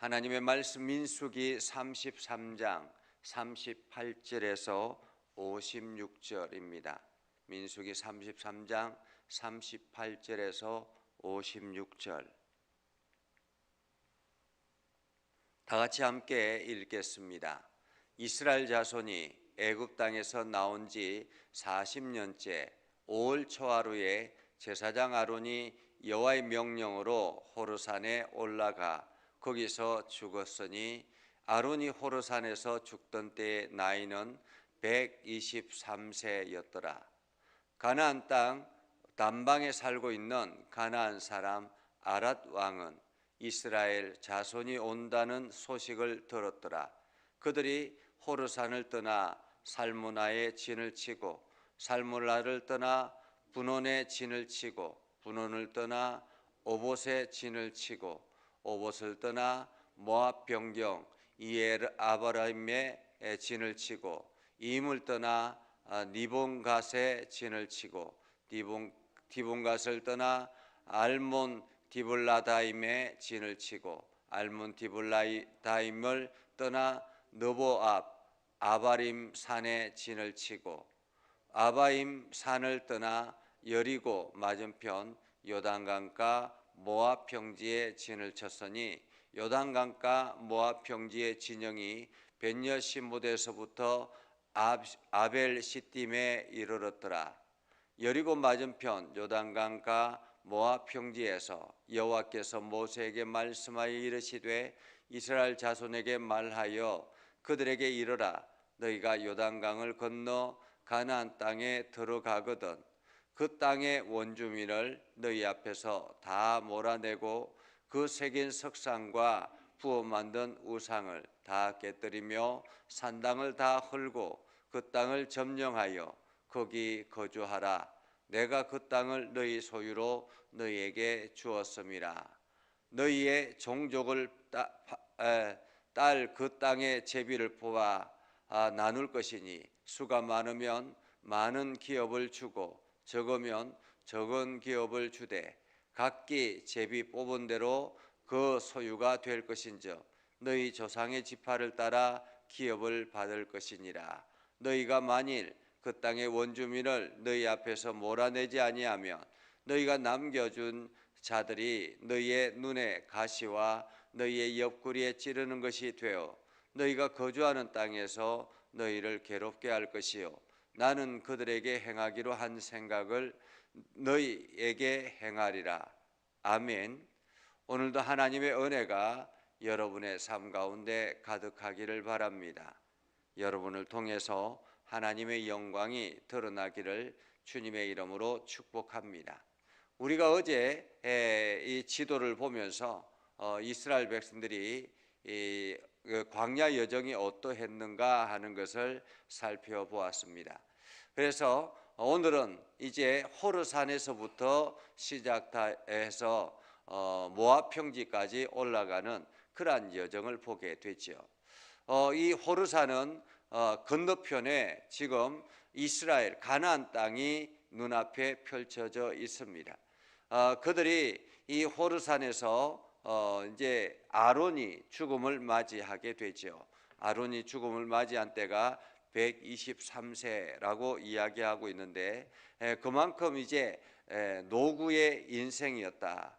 하나님의 말씀 민수기 33장 38절에서 56절입니다. 민수기 33장 38절에서 56절. 다 같이 함께 읽겠습니다. 이스라엘 자손이 애굽 땅에서 나온 지 40년째 5월 초하루에 제사장 아론이 여호와의 명령으로 호르산에 올라가 거기서 죽었으니 아론이 호르산에서 죽던 때의 나이는 123세였더라. 가나안 땅 남방에 살고 있는 가나안 사람 아랏 왕은 이스라엘 자손이 온다는 소식을 들었더라. 그들이 호르산을 떠나 살무나에 진을 치고 살무나를 떠나 분온에 진을 치고 분온을 떠나 오봇에 진을 치고 오봇을 떠나 모압 병경 이엘 아바라임에 진을 치고 이임을 떠나 니본갓에 진을 치고 디본갓을 떠나 알몬 디블라다임에 진을 치고 알몬 디블라다임을 떠나 느보압 아바림 산에 진을 치고 아바임 산을 떠나 여리고 맞은편 요단강가 모압 평지에 진을 쳤으니 요단강가 모압 평지의 진영이 벳여시못에서부터 아벨 시딤에 이르렀더라. 여리고 맞은편 요단강가 모압 평지에서 여호와께서 모세에게 말씀하여 이르시되 이스라엘 자손에게 말하여 그들에게 이르라. 너희가 요단강을 건너 가나안 땅에 들어가거든 그 땅의 원주민을 너희 앞에서 다 몰아내고 그 새긴 석상과 부어 만든 우상을 다 깨뜨리며 산당을 다 헐고 그 땅을 점령하여 거기 거주하라. 내가 그 땅을 너희 소유로 너희에게 주었음이라. 너희의 종족을 딸 그 땅의 제비를 뽑아 나눌 것이니 수가 많으면 많은 기업을 주고 적으면 적은 기업을 주되 각기 제비 뽑은 대로 그 소유가 될 것인즉 너희 조상의 지파를 따라 기업을 받을 것이니라. 너희가 만일 그 땅의 원주민을 너희 앞에서 몰아내지 아니하면 너희가 남겨준 자들이 너희의 눈에 가시와 너희의 옆구리에 찌르는 것이 되어 너희가 거주하는 땅에서 너희를 괴롭게 할 것이요 나는 그들에게 행하기로 한 생각을 너희에게 행하리라. 아멘. 오늘도 하나님의 은혜가 여러분의 삶 가운데 가득하기를 바랍니다. 여러분을 통해서 하나님의 영광이 드러나기를 주님의 이름으로 축복합니다. 우리가 어제 이 지도를 보면서 이스라엘 백성들이 광야 여정이 어떠했는가 하는 것을 살펴보았습니다. 그래서 오늘은 이제 호르산에서부터 시작해서 모압 평지까지 올라가는 그러한 여정을 보게 되죠. 이 호르산은 건너편에 지금 이스라엘 가나안 땅이 눈앞에 펼쳐져 있습니다. 그들이 이 호르산에서 이제 아론이 죽음을 맞이하게 되죠. 아론이 죽음을 맞이한 때가 123세라고 이야기하고 있는데 그만큼 이제 노구의 인생이었다.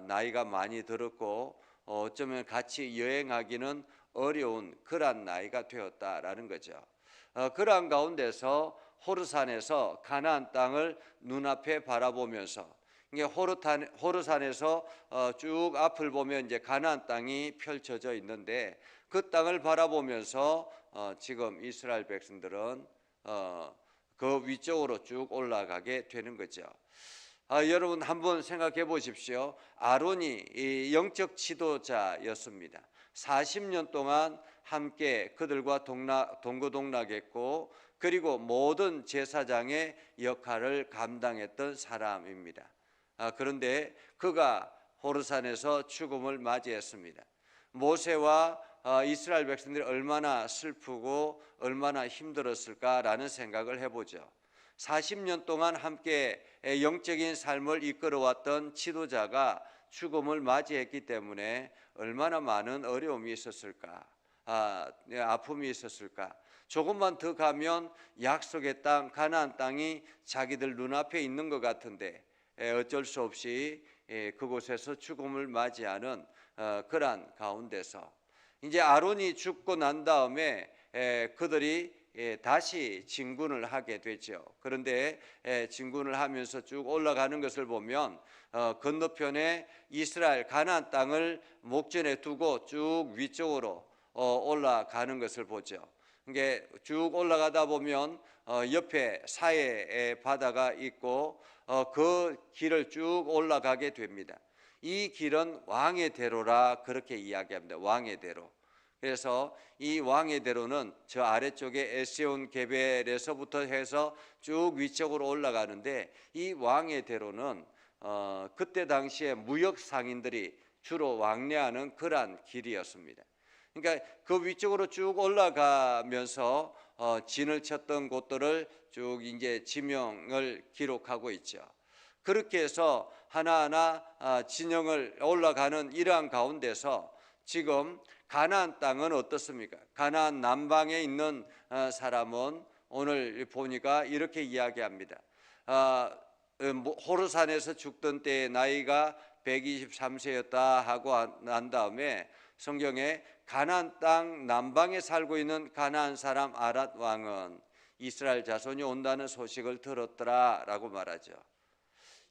나이가 많이 들었고 어쩌면 같이 여행하기는 어려운 그러한 나이가 되었다라는 거죠. 그러한 가운데서 호르산에서 가나안 땅을 눈앞에 바라보면서 이게 호르산에서 쭉 앞을 보면 이제 가나안 땅이 펼쳐져 있는데 그 땅을 바라보면서 지금 이스라엘 백성들은 그 위쪽으로 쭉 올라가게 되는 거죠. 여러분 한번 생각해 보십시오. 아론이 이 영적 지도자였습니다. 40년 동안 함께 그들과 동거동락했고 그리고 모든 제사장의 역할을 감당했던 사람입니다. 그런데 그가 호르산에서 죽음을 맞이했습니다. 모세와 이스라엘 백성들이 얼마나 슬프고 얼마나 힘들었을까라는 생각을 해보죠. 40년 동안 함께 영적인 삶을 이끌어왔던 지도자가 죽음을 맞이했기 때문에 얼마나 많은 어려움이 있었을까, 아픔이 있었을까. 조금만 더 가면 약속의 땅, 가나안 땅이 자기들 눈앞에 있는 것 같은데 어쩔 수 없이 그곳에서 죽음을 맞이하는 그러한 가운데서 이제 아론이 죽고 난 다음에 그들이 다시 진군을 하게 되죠. 그런데 진군을 하면서 쭉 올라가는 것을 보면 건너편에 이스라엘 가나안 땅을 목전에 두고 쭉 위쪽으로 올라가는 것을 보죠. 이게 쭉 올라가다 보면 옆에 사해의 바다가 있고 그 길을 쭉 올라가게 됩니다. 이 길은 왕의 대로라 그렇게 이야기합니다. 왕의 대로. 그래서 이 왕의 대로는 저 아래쪽에 에스온 게벨에서부터 해서 쭉 위쪽으로 올라가는데, 이 왕의 대로는 그때 당시에 무역 상인들이 주로 왕래하는 그러한 길이었습니다. 그러니까 그 위쪽으로 쭉 올라가면서 진을 쳤던 곳들을 쭉 이제 지명을 기록하고 있죠. 그렇게 해서 하나하나 진영을 올라가는 이러한 가운데서 지금 가나안 땅은 어떻습니까? 가나안 남방에 있는 사람은 오늘 보니까 이렇게 이야기합니다. 호르산에서 죽던 때의 나이가 123세였다 하고 난 다음에 성경에 가나안 땅 남방에 살고 있는 가나안 사람 아랏 왕은 이스라엘 자손이 온다는 소식을 들었더라 라고 말하죠.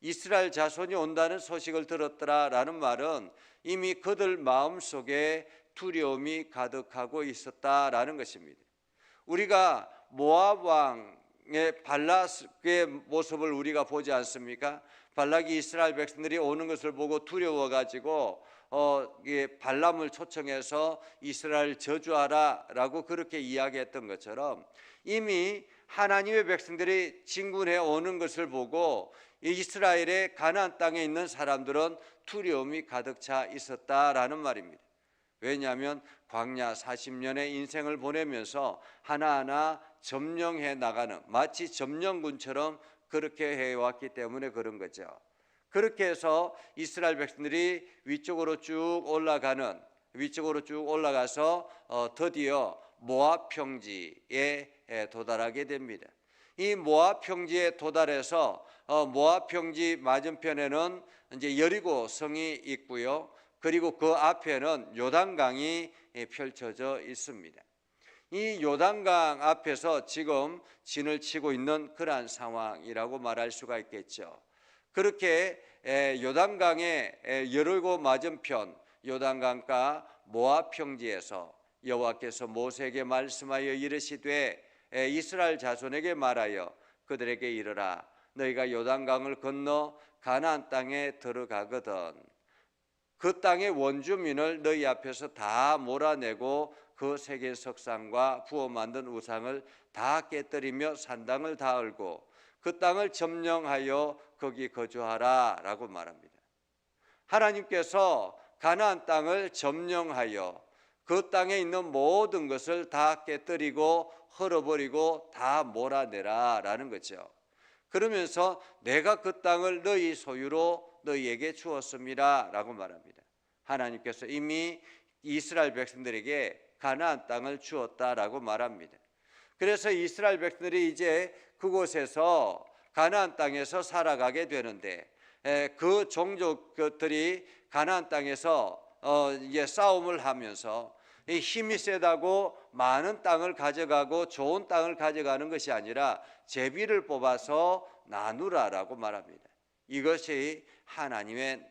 이스라엘 자손이 온다는 소식을 들었더라라는 말은 이미 그들 마음속에 두려움이 가득하고 있었다라는 것입니다. 우리가 모압 왕의 발락의 모습을 우리가 보지 않습니까? 발락이 이스라엘 백성들이 오는 것을 보고 두려워가지고 발람을 초청해서 이스라엘 저주하라라고 그렇게 이야기했던 것처럼 이미 하나님의 백성들이 진군해 오는 것을 보고 이스라엘의 가나안 땅에 있는 사람들은 두려움이 가득 차 있었다라는 말입니다. 왜냐하면 광야 40년의 인생을 보내면서 하나하나 점령해 나가는, 마치 점령군처럼 그렇게 해왔기 때문에 그런 거죠. 그렇게 해서 이스라엘 백성들이 위쪽으로 쭉 올라가서 드디어 모압 평지에 도달하게 됩니다. 이 모압 평지에 도달해서 모압 평지 맞은편에는 이제 여리고 성이 있고요. 그리고 그 앞에는 요단강이 펼쳐져 있습니다. 이 요단강 앞에서 지금 진을 치고 있는 그러한 상황이라고 말할 수가 있겠죠. 그렇게 요단강의 여리고 맞은편 요단강가 모압 평지에서 여호와께서 모세에게 말씀하여 이르시되 이스라엘 자손에게 말하여 그들에게 이르라. 너희가 요단강을 건너 가나안 땅에 들어가거든 그 땅의 원주민을 너희 앞에서 다 몰아내고 그 세계 석상과 부어 만든 우상을 다 깨뜨리며 산당을 다 헐고 그 땅을 점령하여 거기 거주하라 라고 말합니다. 하나님께서 가나안 땅을 점령하여 그 땅에 있는 모든 것을 다 깨뜨리고 헐어버리고 다 몰아내라 라는 거죠. 그러면서 내가 그 땅을 너희 소유로 너희에게 주었습니다 라고 말합니다. 하나님께서 이미 이스라엘 백성들에게 가나안 땅을 주었다라고 말합니다. 그래서 이스라엘 백성들이 이제 그곳에서 가나안 땅에서 살아가게 되는데 그 종족들이 가나안 땅에서 이제 싸움을 하면서 힘이 세다고 많은 땅을 가져가고 좋은 땅을 가져가는 것이 아니라 제비를 뽑아서 나누라라고 말합니다. 이것이 하나님의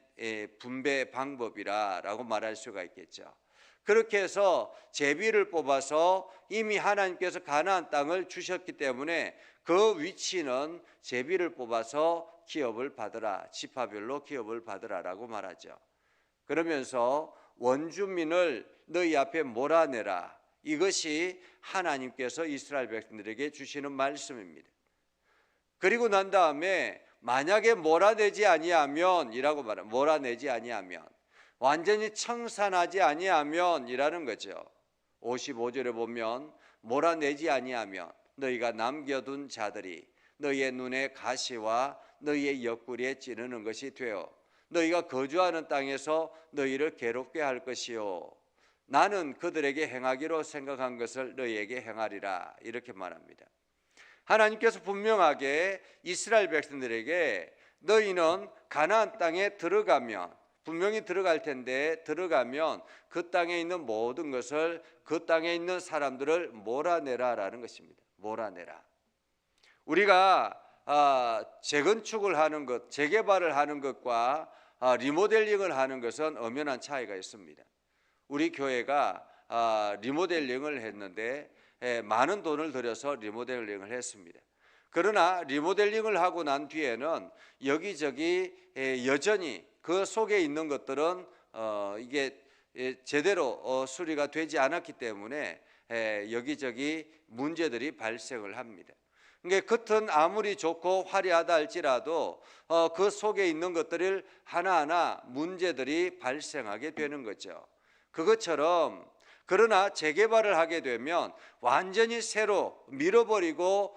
분배 방법이라고 말할 수가 있겠죠. 그렇게 해서 제비를 뽑아서 이미 하나님께서 가나안 땅을 주셨기 때문에 그 위치는 제비를 뽑아서 기업을 받으라, 지파별로 기업을 받으라라고 말하죠. 그러면서 원주민을 너희 앞에 몰아내라. 이것이 하나님께서 이스라엘 백성들에게 주시는 말씀입니다. 그리고 난 다음에 만약에 몰아내지 아니하면 이라고 말합니다. 몰아내지 아니하면, 완전히 청산하지 아니하면 이라는 거죠. 55절에 보면 몰아내지 아니하면 너희가 남겨둔 자들이 너희의 눈에 가시와 너희의 옆구리에 찌르는 것이 되어 너희가 거주하는 땅에서 너희를 괴롭게 할 것이요 나는 그들에게 행하기로 생각한 것을 너희에게 행하리라 이렇게 말합니다. 하나님께서 분명하게 이스라엘 백성들에게 너희는 가나안 땅에 들어가면 분명히 들어갈 텐데 들어가면 그 땅에 있는 모든 것을 그 땅에 있는 사람들을 몰아내라라는 것입니다. 몰아내라. 우리가 재건축을 하는 것, 재개발을 하는 것과 리모델링을 하는 것은 엄연한 차이가 있습니다. 우리 교회가 리모델링을 했는데 많은 돈을 들여서 리모델링을 했습니다. 그러나 리모델링을 하고 난 뒤에는 여기저기 여전히 그 속에 있는 것들은 이게 제대로 수리가 되지 않았기 때문에 여기저기 문제들이 발생을 합니다. 그러니까 겉은 아무리 좋고 화려하다 할지라도 그 속에 있는 것들을 하나하나 문제들이 발생하게 되는 거죠. 그것처럼 그러나 재개발을 하게 되면 완전히 새로 밀어버리고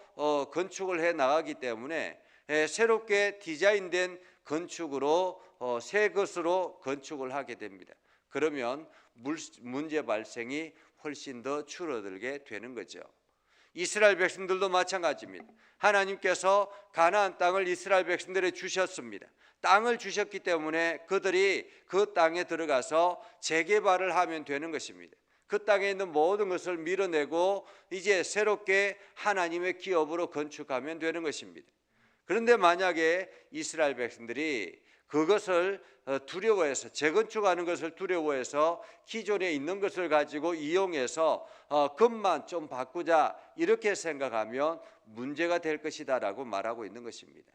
건축을 해 나가기 때문에 새롭게 디자인된 건축으로 새 것으로 건축을 하게 됩니다. 그러면 문제 발생이 훨씬 더 줄어들게 되는 거죠. 이스라엘 백성들도 마찬가지입니다. 하나님께서 가나안 땅을 이스라엘 백성들에 주셨습니다. 땅을 주셨기 때문에 그들이 그 땅에 들어가서 재개발을 하면 되는 것입니다. 그 땅에 있는 모든 것을 밀어내고 이제 새롭게 하나님의 기업으로 건축하면 되는 것입니다. 그런데 만약에 이스라엘 백성들이 그것을 두려워해서 재건축하는 것을 두려워해서 기존에 있는 것을 가지고 이용해서 것만 좀 바꾸자 이렇게 생각하면 문제가 될 것이다라고 말하고 있는 것입니다.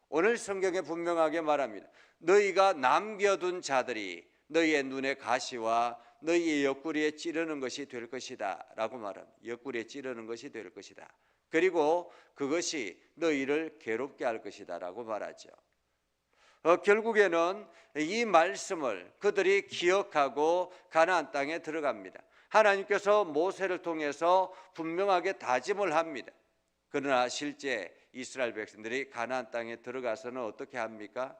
오늘 성경에 분명하게 말합니다. 너희가 남겨둔 자들이 너희의 눈에 가시와 너희의 옆구리에 찌르는 것이 될 것이다 라고 말합니다. 옆구리에 찌르는 것이 될 것이다. 그리고 그것이 너희를 괴롭게 할 것이다 라고 말하죠. 결국에는 이 말씀을 그들이 기억하고 가나안 땅에 들어갑니다. 하나님께서 모세를 통해서 분명하게 다짐을 합니다. 그러나 실제 이스라엘 백성들이 가나안 땅에 들어가서는 어떻게 합니까?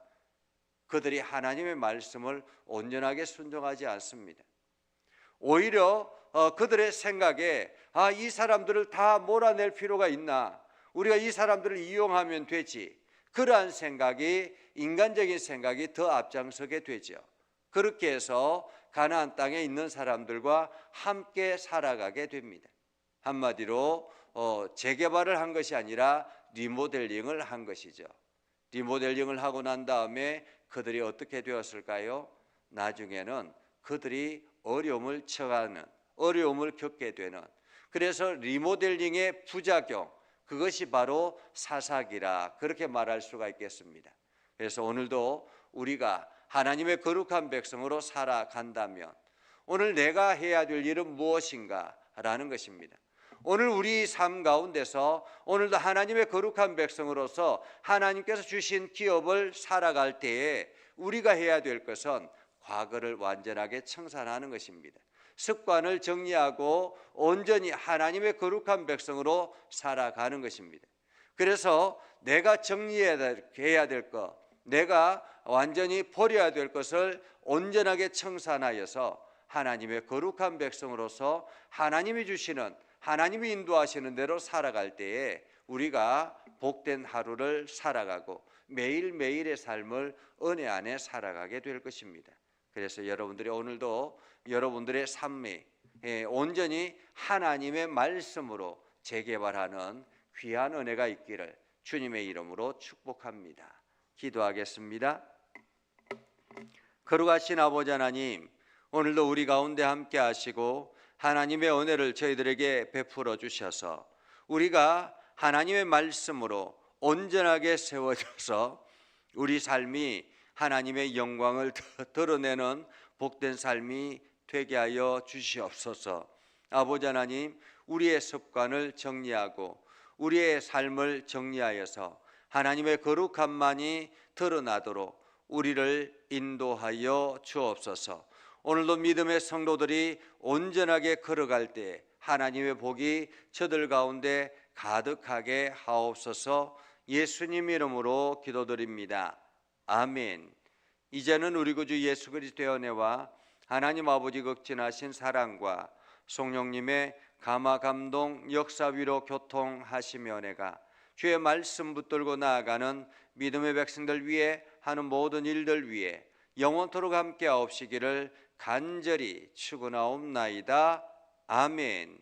그들이 하나님의 말씀을 온전하게 순종하지 않습니다. 오히려 그들의 생각에 이 사람들을 다 몰아낼 필요가 있나? 우리가 이 사람들을 이용하면 되지. 그러한 생각이 인간적인 생각이 더 앞장서게 되죠. 그렇게 해서 가나안 땅에 있는 사람들과 함께 살아가게 됩니다. 한마디로 재개발을 한 것이 아니라 리모델링을 한 것이죠. 리모델링을 하고 난 다음에 그들이 어떻게 되었을까요? 나중에는 그들이 어려움을 처하는, 어려움을 겪게 되는, 그래서 리모델링의 부작용, 그것이 바로 사사기라 그렇게 말할 수가 있겠습니다. 그래서 오늘도 우리가 하나님의 거룩한 백성으로 살아간다면 오늘 내가 해야 될 일은 무엇인가 라는 것입니다. 오늘 우리 삶 가운데서 오늘도 하나님의 거룩한 백성으로서 하나님께서 주신 기업을 살아갈 때에 우리가 해야 될 것은 과거를 완전하게 청산하는 것입니다. 습관을 정리하고 온전히 하나님의 거룩한 백성으로 살아가는 것입니다. 그래서 내가 정리해야 될 것, 내가 완전히 버려야 될 것을 온전하게 청산하여서 하나님의 거룩한 백성으로서 하나님이 주시는, 하나님이 인도하시는 대로 살아갈 때에 우리가 복된 하루를 살아가고 매일매일의 삶을 은혜 안에 살아가게 될 것입니다. 그래서 여러분들이 오늘도 여러분들의 삶이 온전히 하나님의 말씀으로 재개발하는 귀한 은혜가 있기를 주님의 이름으로 축복합니다. 기도하겠습니다. 거룩하신 아버지 하나님, 오늘도 우리 가운데 함께 하시고 하나님의 은혜를 저희들에게 베풀어 주셔서 우리가 하나님의 말씀으로 온전하게 세워져서 우리 삶이 하나님의 영광을 드러내는 복된 삶이 되게 하여 주시옵소서. 아버지 하나님, 우리의 습관을 정리하고 우리의 삶을 정리하여서 하나님의 거룩함만이 드러나도록 우리를 인도하여 주옵소서. 오늘도 믿음의 성도들이 온전하게 걸어갈 때 하나님의 복이 저들 가운데 가득하게 하옵소서. 예수님 이름으로 기도드립니다. 아멘. 이제는 우리 구주 예수 그리스도의 은혜와 하나님 아버지 극진하신 사랑과 성령님의 감화 감동 역사 위로 교통하시며 은혜가 주의 말씀 붙들고 나아가는 믿음의 백성들 위해 하는 모든 일들 위해 영원토록 함께 하옵시기를 간절히 축원하옵나이다. 아멘.